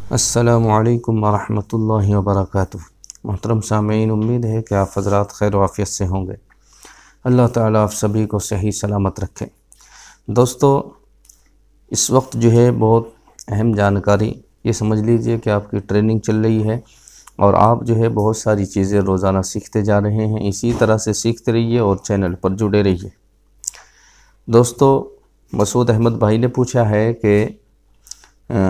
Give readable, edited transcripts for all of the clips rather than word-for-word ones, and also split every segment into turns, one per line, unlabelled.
अस्सलामुअलैकुम वरहमतुल्लाहि वबरकातुहू। मोहतरम सामीन, उम्मीद है कि आप हज़रात खैर वाफ़ियत से होंगे। अल्लाह ताला आप सभी को सही सलामत रखे। दोस्तों, इस वक्त जो है बहुत अहम जानकारी, ये समझ लीजिए कि आपकी ट्रेनिंग चल रही है और आप जो है बहुत सारी चीज़ें रोज़ाना सीखते जा रहे हैं। इसी तरह से सीखते रहिए और चैनल पर जुड़े रहिए। दोस्तों, मसूद अहमद भाई ने पूछा है कि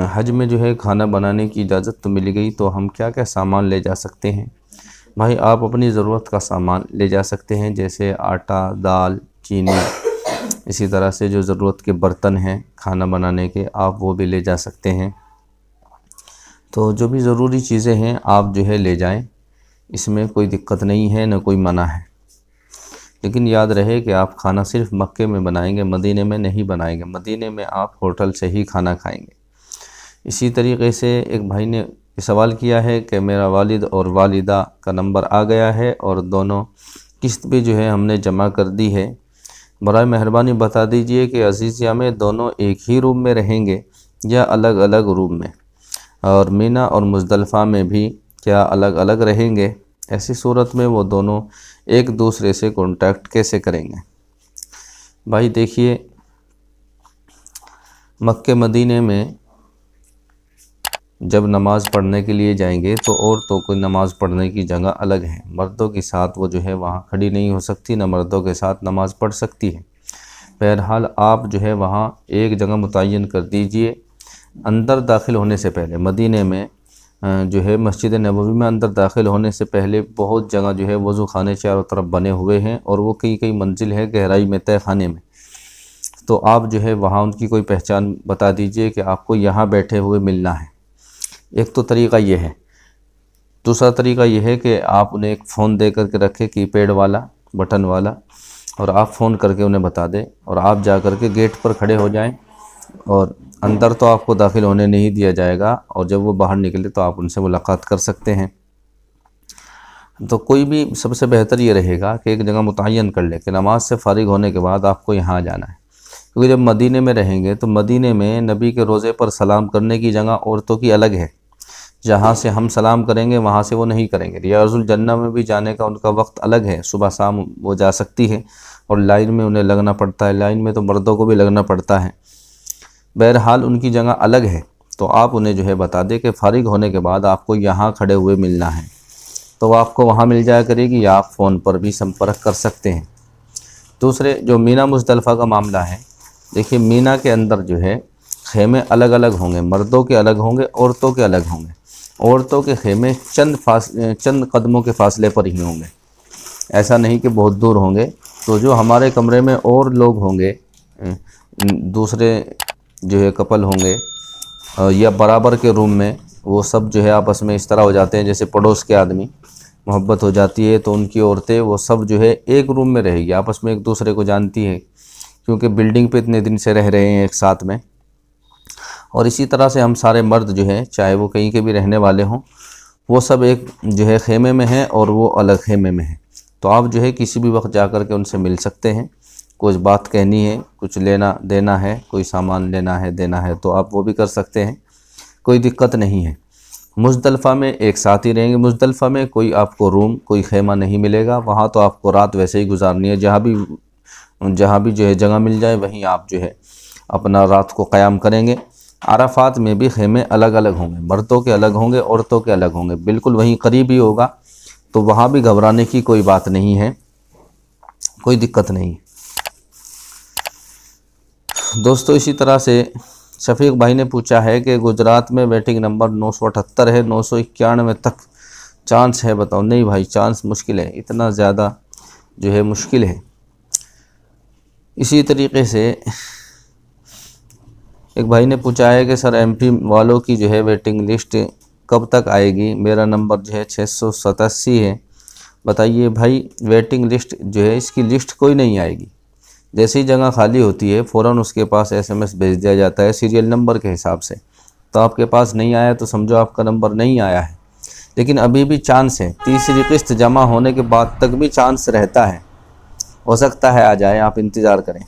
हज में जो है खाना बनाने की इजाज़त तो मिल गई, तो हम क्या क्या सामान ले जा सकते हैं। भाई, आप अपनी ज़रूरत का सामान ले जा सकते हैं, जैसे आटा, दाल, चीनी, इसी तरह से जो ज़रूरत के बर्तन हैं खाना बनाने के, आप वो भी ले जा सकते हैं। तो जो भी ज़रूरी चीज़ें हैं आप जो है ले जाएं, इसमें कोई दिक्कत नहीं है, न कोई मना है। लेकिन याद रहे कि आप खाना सिर्फ मक्के में बनाएंगे, मदीने में नहीं बनाएंगे। मदीने में आप होटल से ही खाना खाएंगे। इसी तरीके से एक भाई ने सवाल किया है कि मेरा वालिद और वालिदा का नंबर आ गया है और दोनों किस्त भी जो है हमने जमा कर दी है। बराए मेहरबानी बता दीजिए कि अज़ीज़िया में दोनों एक ही रूम में रहेंगे या अलग अलग रूम में, और मीना और मुज़दलिफ़ा में भी क्या अलग अलग रहेंगे। ऐसी सूरत में वो दोनों एक दूसरे से कांटेक्ट कैसे करेंगे। भाई देखिए, मक्के मदीने में जब नमाज़ पढ़ने के लिए जाएंगे तो औरतों को नमाज़ पढ़ने की जगह अलग है। मर्दों के साथ वो जो है वहाँ खड़ी नहीं हो सकती, न मर्दों के साथ नमाज़ पढ़ सकती है। बहरहाल आप जो है वहाँ एक जगह मुतय्यन कर दीजिए। अंदर दाखिल होने से पहले मदीने में जो है मस्जिद नबवी में अंदर दाखिल होने से पहले बहुत जगह जो है वज़ू खाने चारों तरफ बने हुए हैं और वो कई कई मंजिल है गहराई में तय खाने में। तो आप जो है वहाँ उनकी कोई पहचान बता दीजिए कि आपको यहाँ बैठे हुए मिलना है। एक तो तरीक़ा ये है। दूसरा तरीक़ा ये है कि आप उन्हें एक फ़ोन दे करके रखें, कीपैड वाला, बटन वाला, और आप फ़ोन करके उन्हें बता दें और आप जा कर के गेट पर खड़े हो जाएं और अंदर तो आपको दाखिल होने नहीं दिया जाएगा, और जब वो बाहर निकले तो आप उनसे मुलाकात कर सकते हैं। तो कोई भी सबसे बेहतर ये रहेगा कि एक जगह मुतय्यन कर ले कि नमाज से फ़ारिग होने के बाद आपको यहाँ जाना है, क्योंकि जब मदीने में रहेंगे तो मदीने में नबी के रोज़े पर सलाम करने की जगह औरतों की अलग है। जहाँ से हम सलाम करेंगे वहाँ से वो नहीं करेंगे। रियाज़ुल जन्नह में भी जाने का उनका वक्त अलग है, सुबह शाम वो जा सकती है और लाइन में उन्हें लगना पड़ता है। लाइन में तो मर्दों को भी लगना पड़ता है। बहरहाल उनकी जगह अलग है। तो आप उन्हें जो है बता दें कि फ़ारिग होने के बाद आपको यहाँ खड़े हुए मिलना है, तो वो आपको वहाँ मिल जाया करेगी, या आप फ़ोन पर भी संपर्क कर सकते हैं। दूसरे, जो मीना मुज़दलिफ़ा का मामला है, देखिए मीना के अंदर जो है खेमे अलग अलग होंगे, मर्दों के अलग होंगे, औरतों के अलग होंगे। औरतों के खेमे चंद कदमों के फासले पर ही होंगे, ऐसा नहीं कि बहुत दूर होंगे। तो जो हमारे कमरे में और लोग होंगे, दूसरे जो है कपल होंगे या बराबर के रूम में, वो सब जो है आपस में इस तरह हो जाते हैं जैसे पड़ोस के आदमी, मोहब्बत हो जाती है। तो उनकी औरतें वो सब जो है एक रूम में रहेगी, आपस में एक दूसरे को जानती है, क्योंकि बिल्डिंग पे इतने दिन से रह रहे हैं एक साथ में। और इसी तरह से हम सारे मर्द जो हैं, चाहे वो कहीं के भी रहने वाले हों, वो सब एक जो है खेमे में हैं और वो अलग खेमे में हैं। तो आप जो है किसी भी वक्त जा कर के उनसे मिल सकते हैं। कुछ बात कहनी है, कुछ लेना देना है, कोई सामान लेना है देना है, तो आप वो भी कर सकते हैं, कोई दिक्कत नहीं है। मुज़दलिफ़ा में एक साथ ही रहेंगे। मुज़दलिफ़ा में कोई आपको रूम, कोई खेमा नहीं मिलेगा। वहाँ तो आपको रात वैसे ही गुजारनी है। जहाँ भी जो है जगह मिल जाए वहीं आप जो है अपना रात को क़याम करेंगे। अराफ़ात में भी खेमे अलग अलग होंगे, मर्दों के अलग होंगे, औरतों के अलग होंगे, बिल्कुल वहीं करीब ही होगा। तो वहाँ भी घबराने की कोई बात नहीं है, कोई दिक्कत नहीं। दोस्तों, इसी तरह से शफीक भाई ने पूछा है कि गुजरात में वेटिंग नंबर 978 है, 991 तक चांस है, बताओ। नहीं भाई, चांस मुश्किल है, इतना ज़्यादा जो है मुश्किल है। इसी तरीके से एक भाई ने पूछा है कि सर एमपी वालों की जो है वेटिंग लिस्ट कब तक आएगी। मेरा नंबर जो है 687 है, बताइए भाई। वेटिंग लिस्ट जो है, इसकी लिस्ट कोई नहीं आएगी। जैसे ही जगह खाली होती है फ़ौरन उसके पास एसएमएस भेज दिया जाता है सीरियल नंबर के हिसाब से। तो आपके पास नहीं आया तो समझो आपका नंबर नहीं आया है। लेकिन अभी भी चांस है, तीसरी किस्त जमा होने के बाद तक भी चांस रहता है, हो सकता है आ जाए, आप इंतज़ार करें।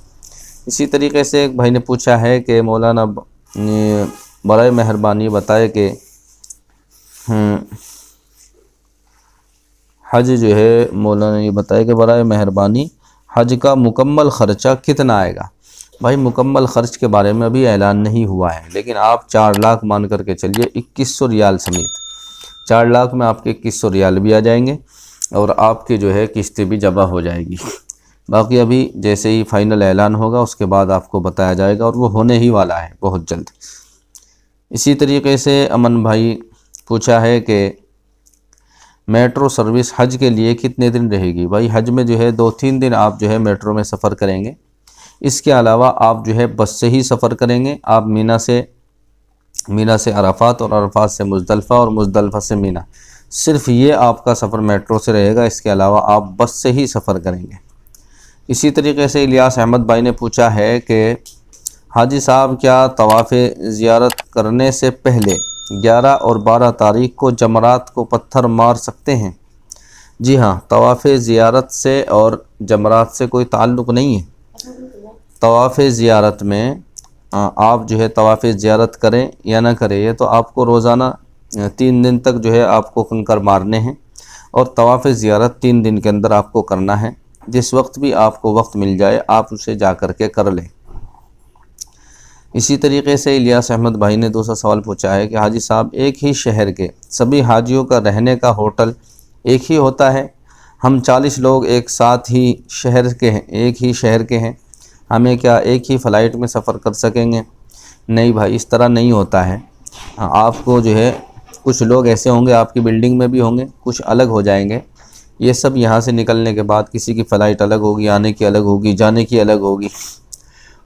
इसी तरीके से एक भाई ने पूछा है कि मौलाना बराए मेहरबानी बताए कि हज जो है मौलाना ये बताया कि बराए मेहरबानी हज का मुकम्मल ख़र्चा कितना आएगा। भाई मुकम्मल ख़र्च के बारे में अभी ऐलान नहीं हुआ है, लेकिन आप 4 लाख मान करके चलिए 2100 रियाल समेत 4 लाख में आपके 2100 रियाल भी आ जाएंगे और आपकी जो है किस्तें भी जमा हो जाएगी। बाकी अभी जैसे ही फ़ाइनल ऐलान होगा उसके बाद आपको बताया जाएगा और वो होने ही वाला है बहुत जल्द। इसी तरीके से अमन भाई पूछा है कि मेट्रो सर्विस हज के लिए कितने दिन रहेगी। भाई हज में जो है 2-3 दिन आप जो है मेट्रो में सफ़र करेंगे। इसके अलावा आप जो है बस से ही सफ़र करेंगे। आप मीना से अराफात और अराफात से मुज़दलिफ़ा और मुज़दलिफ़ा से मीना, सिर्फ़ ये आपका सफ़र मेट्रो से रहेगा। इसके अलावा आप बस से ही सफ़र करेंगे। इसी तरीके से इलियास अहमद भाई ने पूछा है कि हाजी साहब क्या तवाफ़ ज़ियारत करने से पहले 11 और 12 तारीख को जमरात को पत्थर मार सकते हैं। जी हाँ, तवाफ़ ज़ियारत से और जमरात से कोई ताल्लुक़ नहीं है। तवाफ़ ज़ियारत में आप जो है तवाफ़ ज़ियारत करें या ना करें, ये तो आपको रोज़ाना 3 दिन तक जो है आपको कंकर मारने हैं और तवाफ़ ज़ियारत 3 दिन के अंदर आपको करना है। जिस वक्त भी आपको वक्त मिल जाए आप उसे जा कर के कर लें। इसी तरीके से इलियास अहमद भाई ने दूसरा सवाल पूछा है कि हाजी साहब एक ही शहर के सभी हाजियों का रहने का होटल एक ही होता है। हम 40 लोग एक साथ ही शहर के हैं, एक ही शहर के हैं, हमें क्या एक ही फ़्लाइट में सफ़र कर सकेंगे। नहीं भाई, इस तरह नहीं होता है। आपको जो है कुछ लोग ऐसे होंगे आपकी बिल्डिंग में भी होंगे, कुछ अलग हो जाएंगे। ये सब यहाँ से निकलने के बाद किसी की फ़्लाइट अलग होगी, आने की अलग होगी, जाने की अलग होगी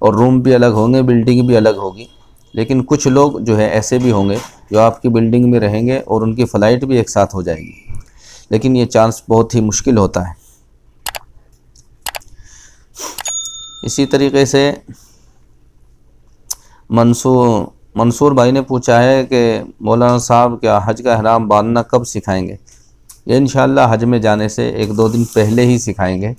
और रूम भी अलग होंगे, बिल्डिंग भी अलग होगी। लेकिन कुछ लोग जो है ऐसे भी होंगे जो आपकी बिल्डिंग में रहेंगे और उनकी फ़्लाइट भी एक साथ हो जाएगी, लेकिन ये चांस बहुत ही मुश्किल होता है। इसी तरीके से मंसूर भाई ने पूछा है कि मौलाना साहब क्या हज का ihram बांधना कब सिखाएंगे। ये इंशाअल्लाह हज में जाने से 1-2 दिन पहले ही सिखाएंगे,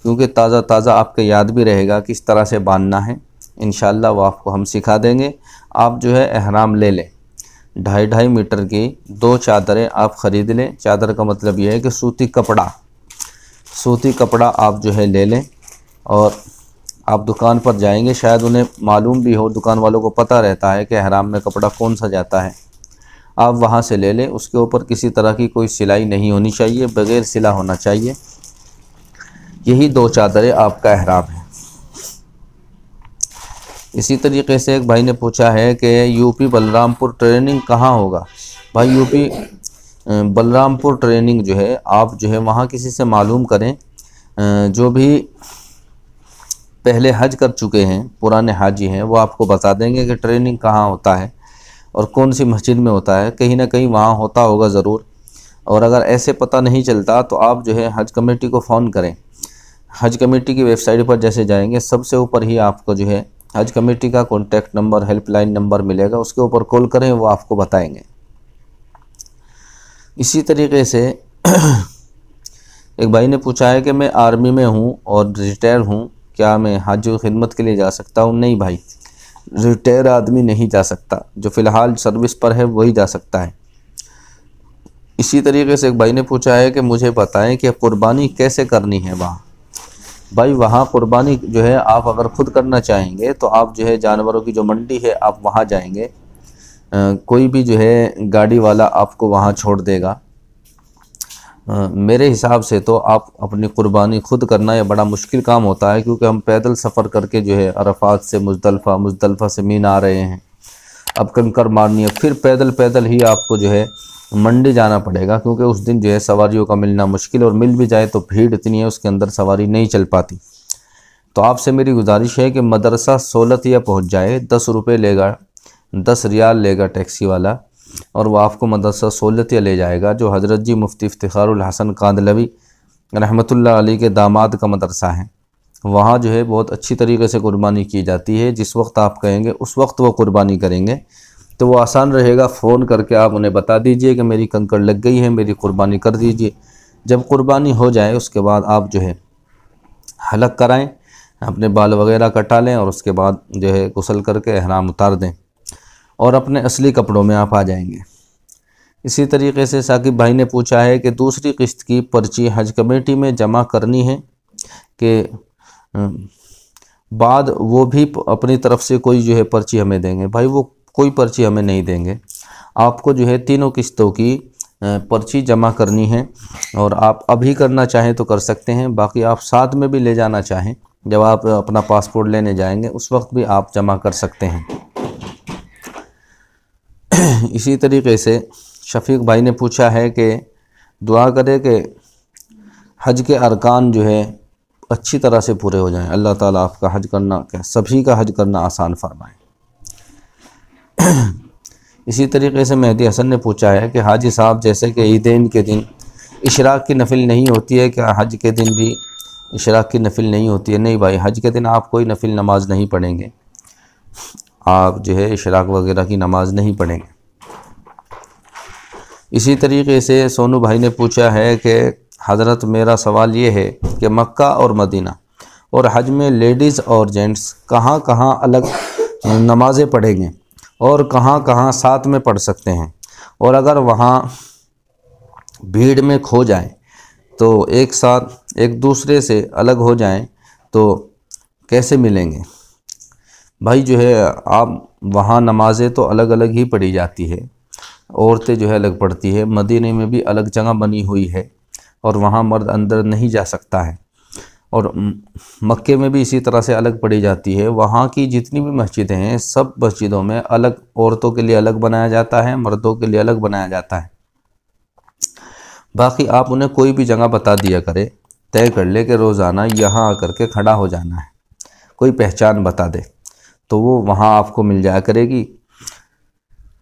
क्योंकि ताज़ा आपके याद भी रहेगा किस तरह से बांधना है। इंशाअल्लाह वो आपको हम सिखा देंगे। आप जो है ihram ले लें, 2.5 मीटर की 2 चादरें आप ख़रीद लें। चादर का मतलब ये है कि सूती कपड़ा आप जो है ले लें और आप दुकान पर जाएंगे, शायद उन्हें मालूम भी हो, दुकान वालों को पता रहता है कि ihram में कपड़ा कौन सा जाता है। आप वहाँ से ले लें। उसके ऊपर किसी तरह की कोई सिलाई नहीं होनी चाहिए, बग़ैर सिला होना चाहिए। यही 2 चादरें आपका ihram है। इसी तरीके से एक भाई ने पूछा है कि यूपी बलरामपुर ट्रेनिंग कहाँ होगा। भाई यूपी बलरामपुर ट्रेनिंग जो है आप जो है वहाँ किसी से मालूम करें, जो भी पहले हज कर चुके हैं, पुराने हाजी हैं, वो आपको बता देंगे कि ट्रेनिंग कहाँ होता है और कौन सी मस्जिद में होता है। कहीं ना कहीं वहाँ होता होगा ज़रूर। और अगर ऐसे पता नहीं चलता तो आप जो है हज कमेटी को फ़ोन करें। हज कमेटी की वेबसाइट पर जैसे जाएंगे, सबसे ऊपर ही आपको जो है हज कमेटी का कॉन्टैक्ट नंबर, हेल्पलाइन नंबर मिलेगा, उसके ऊपर कॉल करें, वो आपको बताएंगे। इसी तरीके से एक भाई ने पूछा है कि मैं आर्मी में हूँ और रिटायर हूँ, क्या मैं हाजी खिदमत के लिए जा सकता हूँ। नहीं भाई, रिटायर आदमी नहीं जा सकता, जो फ़िलहाल सर्विस पर है वही जा सकता है। इसी तरीके से एक भाई ने पूछा है कि मुझे बताएं कि कुर्बानी कैसे करनी है वहाँ। भाई वहाँ कुर्बानी जो है आप अगर ख़ुद करना चाहेंगे तो आप जो है जानवरों की जो मंडी है आप वहाँ जाएंगे, कोई भी जो है गाड़ी वाला आपको वहाँ छोड़ देगा। मेरे हिसाब से तो आप अपनी कुर्बानी ख़ुद करना ये बड़ा मुश्किल काम होता है, क्योंकि हम पैदल सफ़र करके जो है अरफात से मुज़दलिफ़ा, मुज़दलिफ़ा से मीना आ रहे हैं। अब कंकर मारनी है, फिर पैदल ही आपको जो है मंडी जाना पड़ेगा, क्योंकि उस दिन जो है सवारियों का मिलना मुश्किल, और मिल भी जाए तो भीड़ इतनी है उसके अंदर सवारी नहीं चल पाती। तो आपसे मेरी गुजारिश है कि मदरसा सोलतिया पहुँच जाए। 10 रुपये लेगा, 10 रियाल लेगा टैक्सी वाला, और वो आपको मदरसा सोलतिया ले जाएगा, जो हज़रत जी मुफ्ती इफ्तिखारुल हसन कांदलवी रहमतुल्लाह अलैह के दामाद का मदरसा है। वहाँ जो है बहुत अच्छी तरीके से कुर्बानी की जाती है। जिस वक्त आप कहेंगे उस वक्त वो कुर्बानी करेंगे, तो वो आसान रहेगा। फ़ोन करके आप उन्हें बता दीजिए कि मेरी कंकड़ लग गई है, मेरी कुर्बानी कर दीजिए। जब कुर्बानी हो जाए उसके बाद आप जो है हलक कराएँ, अपने बाल वगैरह कटा लें और उसके बाद जो है गुस्ल करके ihram उतार दें और अपने असली कपड़ों में आप आ जाएंगे। इसी तरीके से साकिब भाई ने पूछा है कि दूसरी किस्त की पर्ची हज कमेटी में जमा करनी है कि बाद वो भी अपनी तरफ से कोई जो है पर्ची हमें देंगे। भाई वो कोई पर्ची हमें नहीं देंगे, आपको जो है तीनों किस्तों की पर्ची जमा करनी है और आप अभी करना चाहें तो कर सकते हैं, बाकी आप साथ में भी ले जाना चाहें, जब आप अपना पासपोर्ट लेने जाएंगे उस वक्त भी आप जमा कर सकते हैं। इसी तरीके से शफीक भाई ने पूछा है कि दुआ करें कि हज के अरकान जो है अच्छी तरह से पूरे हो जाएं, अल्लाह ताला आपका हज करना, क्या सभी का हज करना आसान फरमाए। इसी तरीके से मेहदी हसन ने पूछा है कि हाजी साहब जैसे कि ईदैन के दिन इशराक की नफिल नहीं होती है, क्या हज के दिन भी इशराक की नफिल नहीं होती है? नहीं भाई, हज के दिन आप कोई नफिल नमाज नहीं पढ़ेंगे, आप जो है इशराक वगैरह की नमाज नहीं पढ़ेंगे। इसी तरीके से सोनू भाई ने पूछा है कि हज़रत मेरा सवाल ये है कि मक्का और मदीना और हज में लेडीज़ और जेंट्स कहाँ कहाँ अलग नमाज़ें पढ़ेंगे और कहाँ कहाँ साथ में पढ़ सकते हैं, और अगर वहाँ भीड़ में खो जाएं तो एक साथ एक दूसरे से अलग हो जाएं तो कैसे मिलेंगे? भाई जो है आप वहाँ नमाज़ें तो अलग अलग ही पढ़ी जाती है, औरतें जो है अलग पढ़ती है, मदीने में भी अलग जगह बनी हुई है और वहाँ मर्द अंदर नहीं जा सकता है, और मक्के में भी इसी तरह से अलग पढ़ी जाती है। वहाँ की जितनी भी मस्जिदें हैं सब मस्जिदों में अलग, औरतों के लिए अलग बनाया जाता है, मर्दों के लिए अलग बनाया जाता है। बाकी आप उन्हें कोई भी जगह बता दिया करें, तय कर ले कि रोज़ाना यहाँ आकर के खड़ा हो जाना है, कोई पहचान बता दे तो वो वहाँ आपको मिल जाया करेगी,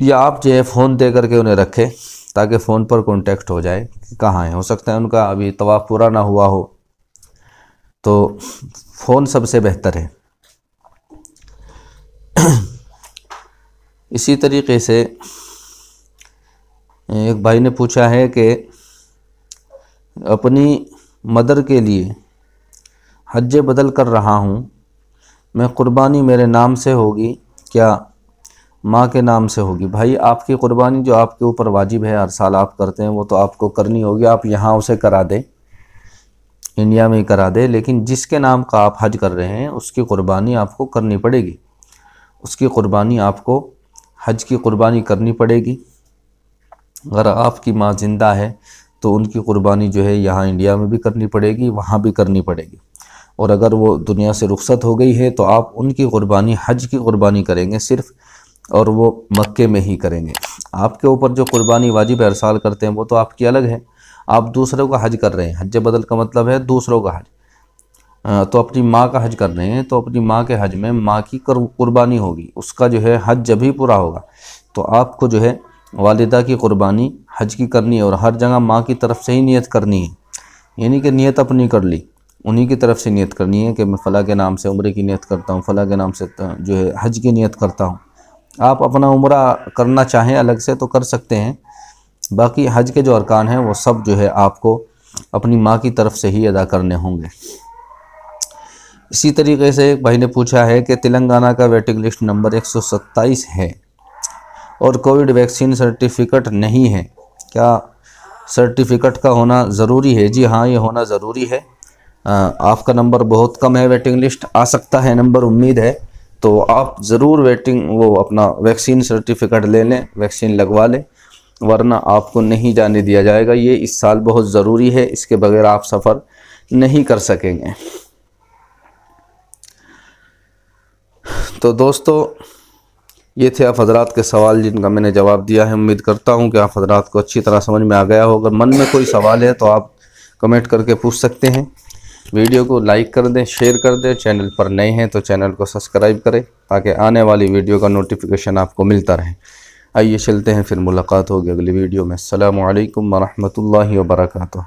या आप जो है फ़ोन दे करके उन्हें रखें ताकि फ़ोन पर कांटेक्ट हो जाए कि कहाँ है। हो सकता है उनका अभी तवाफ़ पूरा ना हुआ हो, तो फ़ोन सबसे बेहतर है। इसी तरीके से एक भाई ने पूछा है कि अपनी मदर के लिए हज बदल कर रहा हूँ, मैं कुर्बानी मेरे नाम से होगी क्या माँ के नाम से होगी? भाई आपकी कुर्बानी जो आपके ऊपर वाजिब है, हर साल आप करते हैं, वो तो आपको करनी होगी। आप यहाँ उसे करा दें, इंडिया में ही करा दे, लेकिन जिसके नाम का आप हज कर रहे हैं उसकी कुर्बानी आपको करनी पड़ेगी, उसकी कुर्बानी आपको हज की कुर्बानी करनी पड़ेगी। अगर आपकी माँ ज़िंदा है तो उनकी कुर्बानी जो है यहाँ इंडिया में भी करनी पड़ेगी, वहाँ भी करनी पड़ेगी, और अगर वो दुनिया से रुखसत हो गई है तो आप उनकी कुर्बानी, हज की कुर्बानी करेंगे सिर्फ़, और वो मक्के में ही करेंगे। आपके ऊपर जो कुर्बानी वाजिब हर साल करते हैं वो तो आपकी अलग है, आप दूसरों का हज कर रहे हैं, हज बदल का मतलब है दूसरों का हज, तो अपनी माँ का हज कर रहे हैं तो अपनी माँ के हज में माँ की कुर्बानी होगी, उसका जो है हज जब ही पूरा होगा। तो आपको जो है वालिदा की कुर्बानी हज की करनी है, और हर जगह माँ की तरफ से ही नियत करनी है, यानी कि नियत अपनी कर ली, उन्हीं की तरफ से नियत करनी है कि मैं फ़ला के नाम से उम्रे की नियत करता हूँ, फ़ला के नाम से जो है हज की नियत करता हूँ। आप अपना उम्रा करना चाहें अलग से तो कर सकते हैं, बाकी हज के जो अरकान हैं वो सब जो है आपको अपनी माँ की तरफ से ही अदा करने होंगे। इसी तरीके से एक भाई ने पूछा है कि तेलंगाना का वेटिंग लिस्ट नंबर 127 है और कोविड वैक्सीन सर्टिफिकेट नहीं है, क्या सर्टिफिकेट का होना ज़रूरी है? जी हाँ, ये होना ज़रूरी है। आपका नंबर बहुत कम है, वेटिंग लिस्ट आ सकता है नंबर, उम्मीद है, तो आप ज़रूर वो अपना वैक्सीन सर्टिफिकेट ले लें, वैक्सीन लगवा लें, वरना आपको नहीं जाने दिया जाएगा। ये इस साल बहुत ज़रूरी है, इसके बगैर आप सफ़र नहीं कर सकेंगे। तो दोस्तों, ये थे आप हज़रात के सवाल जिनका मैंने जवाब दिया है। उम्मीद करता हूँ कि आप हज़रात को अच्छी तरह समझ में आ गया हो। अगर मन में कोई सवाल है तो आप कमेंट करके पूछ सकते हैं। वीडियो को लाइक कर दें, शेयर कर दें। चैनल पर नए हैं तो चैनल को सब्सक्राइब करें ताकि आने वाली वीडियो का नोटिफिकेशन आपको मिलता रहे। आइए चलते हैं, फिर मुलाकात होगी अगली वीडियो में। अस्सलामु अलैकुम व रहमतुल्लाहि व बरकातुहू।